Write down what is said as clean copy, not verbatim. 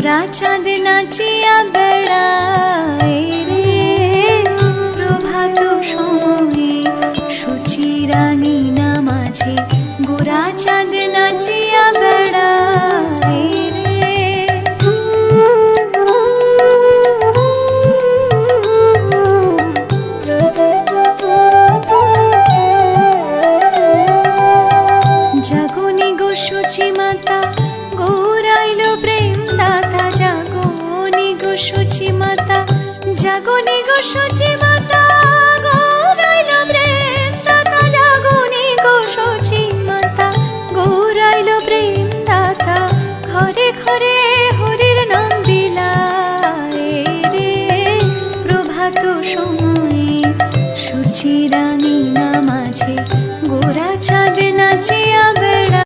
গোরা চাঁদ নাচিয়া বেড়ায় রে প্রভাত সময়ে সূচি রাঙিনা মাঝে গোরা চাঁদ নাচিয়া বেড়ায় রে। জাগনি গো সূচি মাতা গৌরাইল প্রেম দাতা, জাগনি গো সূচি মাতা, জাগনি গো সূচি মাতা গৌরাইল প্রেম দাতা, জাগনি গো সূচি মাতা গৌরাইল প্রেম দাতা। ঘরে ঘরে